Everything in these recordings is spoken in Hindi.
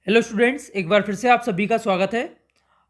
हेलो स्टूडेंट्स, एक बार फिर से आप सभी का स्वागत है।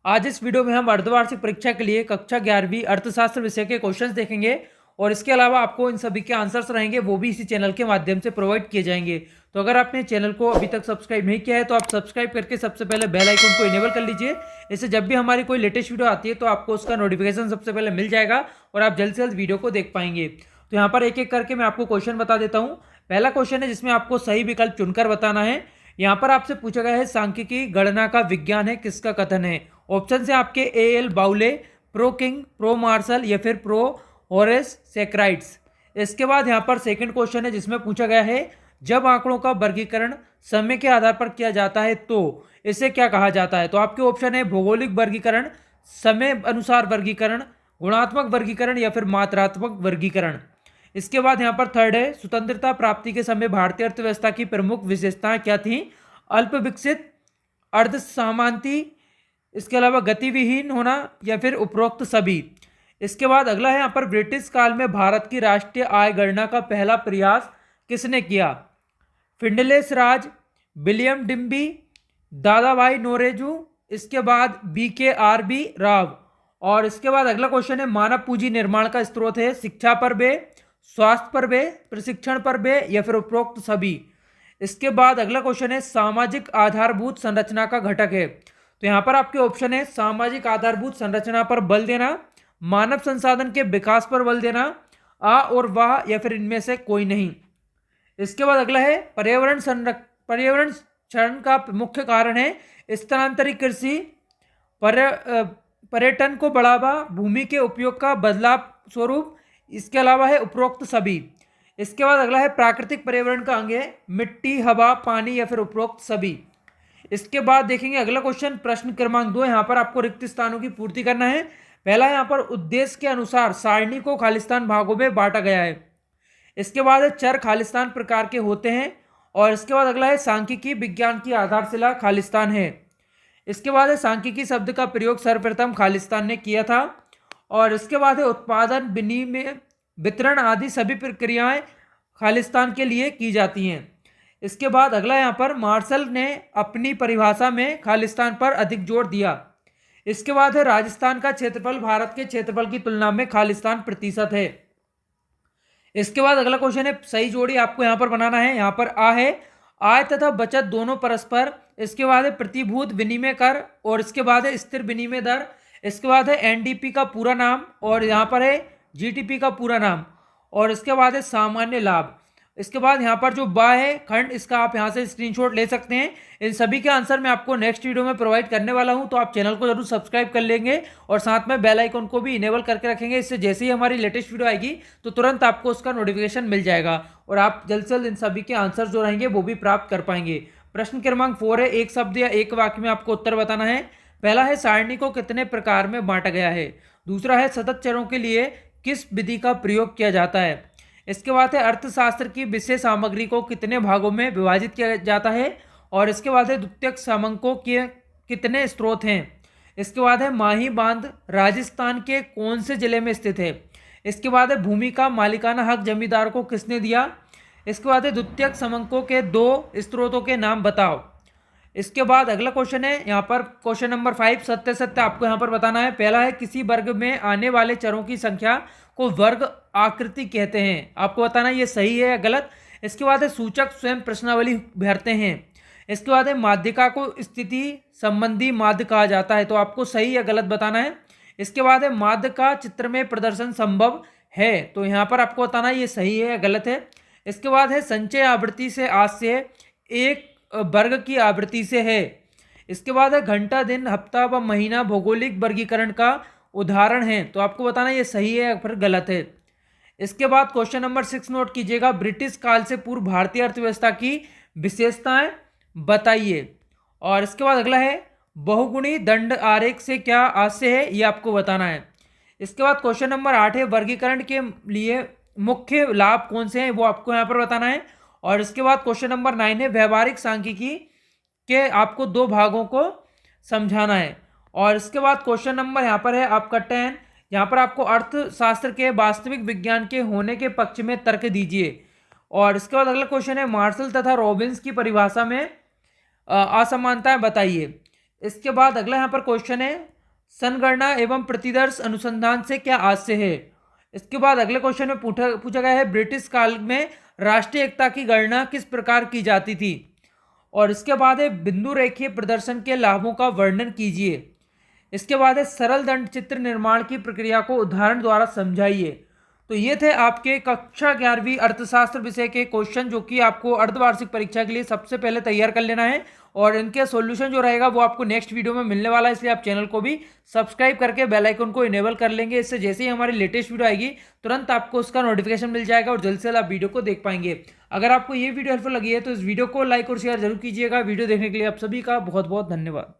आज इस वीडियो में हम अर्धवार्षिक परीक्षा के लिए कक्षा 11वीं अर्थशास्त्र विषय के क्वेश्चंस देखेंगे और इसके अलावा आपको इन सभी के आंसर्स रहेंगे वो भी इसी चैनल के माध्यम से प्रोवाइड किए जाएंगे। तो अगर आपने चैनल को अभी तक सब्सक्राइब नहीं किया है तो आप सब्सक्राइब करके सबसे पहले बेल आइकन को इनेबल कर लीजिए। इससे जब भी हमारी कोई लेटेस्ट वीडियो आती है तो आपको उसका नोटिफिकेशन सबसे पहले मिल जाएगा और आप जल्द से जल्द वीडियो को देख पाएंगे। तो यहाँ पर एक एक करके मैं आपको क्वेश्चन बता देता हूँ। पहला क्वेश्चन है जिसमें आपको सही विकल्प चुनकर बताना है। यहाँ पर आपसे पूछा गया है सांख्यिकी गणना का विज्ञान है, किसका कथन है। ऑप्शन से आपके A.L. बाउले, प्रो किंग, प्रो मार्शल या फिर प्रो होरेस सेक्राइट्स। इसके बाद यहाँ पर सेकंड क्वेश्चन है जिसमें पूछा गया है जब आंकड़ों का वर्गीकरण समय के आधार पर किया जाता है तो इसे क्या कहा जाता है। तो आपके ऑप्शन है भौगोलिक वर्गीकरण, समय अनुसार वर्गीकरण, गुणात्मक वर्गीकरण या फिर मात्रात्मक वर्गीकरण। इसके बाद यहाँ पर थर्ड है स्वतंत्रता प्राप्ति के समय भारतीय अर्थव्यवस्था की प्रमुख विशेषताएं क्या थीं। अल्प विकसित, अर्ध सामांती, इसके अलावा गतिविहीन होना या फिर उपरोक्त सभी। इसके बाद अगला है यहाँ पर ब्रिटिश काल में भारत की राष्ट्रीय आय गणना का पहला प्रयास किसने किया। फिंडलेस राज, विलियम डिम्बी, दादाभाई नोरेजू, इसके बाद BKRB राव। और इसके बाद अगला क्वेश्चन है मानव पूंजी निर्माण का स्रोत है शिक्षा पर वे, स्वास्थ्य पर वे, प्रशिक्षण पर वे या फिर उपरोक्त सभी। इसके बाद अगला क्वेश्चन है सामाजिक आधारभूत संरचना का घटक है। तो यहाँ पर आपके ऑप्शन है सामाजिक आधारभूत संरचना पर बल देना, मानव संसाधन के विकास पर बल देना, आ और वाह या फिर इनमें से कोई नहीं। इसके बाद अगला है पर्यावरण क्षरण का मुख्य कारण है स्थानांतरित कृषि, पर्यटन को बढ़ावा, भूमि के उपयोग का बदलाव स्वरूप, इसके अलावा है उपरोक्त सभी। इसके बाद अगला है प्राकृतिक पर्यावरण का अंग है मिट्टी, हवा, पानी या फिर उपरोक्त सभी। इसके बाद देखेंगे अगला क्वेश्चन प्रश्न क्रमांक 2। यहाँ पर आपको रिक्त स्थानों की पूर्ति करना है। पहला यहाँ पर उद्देश्य के अनुसार सारणी को खालिस्तान भागों में बांटा गया है। इसके बाद है चर खालिस्तान प्रकार के होते हैं। और इसके बाद अगला है सांख्यिकी विज्ञान की आधारशिला खालिस्तान है। इसके बाद है सांख्यिकी शब्द का प्रयोग सर्वप्रथम खालिस्तान ने किया था। और इसके बाद है उत्पादन, विनिमय, वितरण आदि सभी प्रक्रियाएं खालिस्तान के लिए की जाती हैं। इसके बाद अगला यहाँ पर मार्शल ने अपनी परिभाषा में खालिस्तान पर अधिक जोर दिया। इसके बाद है राजस्थान का क्षेत्रफल भारत के क्षेत्रफल की तुलना में खालिस्तान प्रतिशत है। इसके बाद अगला क्वेश्चन है सही जोड़ी आपको यहाँ पर बनाना है। यहाँ पर आ है आय तथा बचत दोनों परस्पर। इसके बाद है प्रतिभूत विनिमय कर और इसके बाद है स्थिर विनिमय दर। इसके बाद है NDP का पूरा नाम और यहाँ पर है GDP का पूरा नाम। और इसके बाद है सामान्य लाभ। इसके बाद यहाँ पर जो बा है खंड, इसका आप यहाँ से स्क्रीनशॉट ले सकते हैं। इन सभी के आंसर मैं आपको नेक्स्ट वीडियो में प्रोवाइड करने वाला हूँ, तो आप चैनल को जरूर सब्सक्राइब कर लेंगे और साथ में बेल आइकन को भी इनेबल करके रखेंगे। इससे जैसे ही हमारी लेटेस्ट वीडियो आएगी तो तुरंत आपको उसका नोटिफिकेशन मिल जाएगा और आप जल्द से जल्द इन सभी के आंसर जो रहेंगे वो भी प्राप्त कर पाएंगे। प्रश्न क्रमांक 4 है एक शब्द या एक वाक्य में आपको उत्तर बताना है। पहला है सारणी को कितने प्रकार में बांटा गया है। दूसरा है सतत चरों के लिए किस विधि का प्रयोग किया जाता है। इसके बाद है अर्थशास्त्र की विषय सामग्री को कितने भागों में विभाजित किया जाता है। और इसके बाद है द्वितीयक समंकों के कितने स्रोत हैं। इसके बाद है माही बांध राजस्थान के कौन से जिले में स्थित है। इसके बाद है भूमि का मालिकाना हक जमींदार को किसने दिया। इसके बाद है द्वितीयक समंकों के 2 स्रोतों के नाम बताओ। इसके बाद अगला क्वेश्चन है यहाँ पर क्वेश्चन नंबर 5 सत्य सत्य आपको यहाँ पर बताना है। पहला है किसी वर्ग में आने वाले चरों की संख्या को वर्ग आकृति कहते हैं। आपको बताना है ये सही है या गलत। इसके बाद है सूचक स्वयं प्रश्नावली भरते हैं। इसके बाद है माध्यिका को स्थिति संबंधी माध्य कहा जाता है, तो आपको सही या गलत बताना है। इसके बाद है माध्य का चित्र में प्रदर्शन संभव है, तो यहाँ पर आपको बताना है ये सही है या गलत है। इसके बाद है संचय आवृत्ति से आज से एक वर्ग की आवृत्ति से है। इसके बाद है घंटा, दिन, हफ्ता व महीना भौगोलिक वर्गीकरण का उदाहरण है, तो आपको बताना ये सही है या फिर गलत है। इसके बाद क्वेश्चन नंबर 6 नोट कीजिएगा ब्रिटिश काल से पूर्व भारतीय अर्थव्यवस्था की विशेषताएं बताइए। और इसके बाद अगला है बहुगुणी दंड आरेख से क्या आशय है, ये आपको बताना है। इसके बाद क्वेश्चन नंबर 8 है वर्गीकरण के लिए मुख्य लाभ कौन से हैं, वो आपको यहाँ पर बताना है। और इसके बाद क्वेश्चन नंबर 9 है व्यवहारिक सांख्यिकी के आपको 2 भागों को समझाना है। और इसके बाद क्वेश्चन नंबर यहाँ पर है आपका 10, यहाँ पर आपको अर्थशास्त्र के वास्तविक विज्ञान के होने के पक्ष में तर्क दीजिए। और इसके बाद अगला क्वेश्चन है मार्शल तथा रॉबिन्स की परिभाषा में असमानताएं बताइए। इसके बाद अगला यहाँ पर क्वेश्चन है, संगणना एवं प्रतिदर्श अनुसंधान से क्या आशय है। इसके बाद अगले क्वेश्चन में पूछा गया है, ब्रिटिश काल में राष्ट्रीय एकता की गणना किस प्रकार की जाती थी। और इसके बाद है, बिंदु रेखीय प्रदर्शन के लाभों का वर्णन कीजिए। इसके बाद है, सरल दंड चित्र निर्माण की प्रक्रिया को उदाहरण द्वारा समझाइए। तो ये थे आपके कक्षा 11वीं अर्थशास्त्र विषय के क्वेश्चन, जो कि आपको अर्धवार्षिक परीक्षा के लिए सबसे पहले तैयार कर लेना है। और इनके सॉल्यूशन जो रहेगा वो आपको नेक्स्ट वीडियो में मिलने वाला है, इसलिए आप चैनल को भी सब्सक्राइब करके बेल आइकन को इनेबल कर लेंगे। इससे जैसे ही हमारी लेटेस्ट वीडियो आएगी तुरंत आपको उसका नोटिफिकेशन मिल जाएगा और जल्द से जल्द आप वीडियो को देख पाएंगे। अगर आपको ये वीडियो हेल्पफुल लगी है तो इस वीडियो को लाइक और शेयर जरूर कीजिएगा। वीडियो देखने के लिए आप सभी का बहुत बहुत धन्यवाद।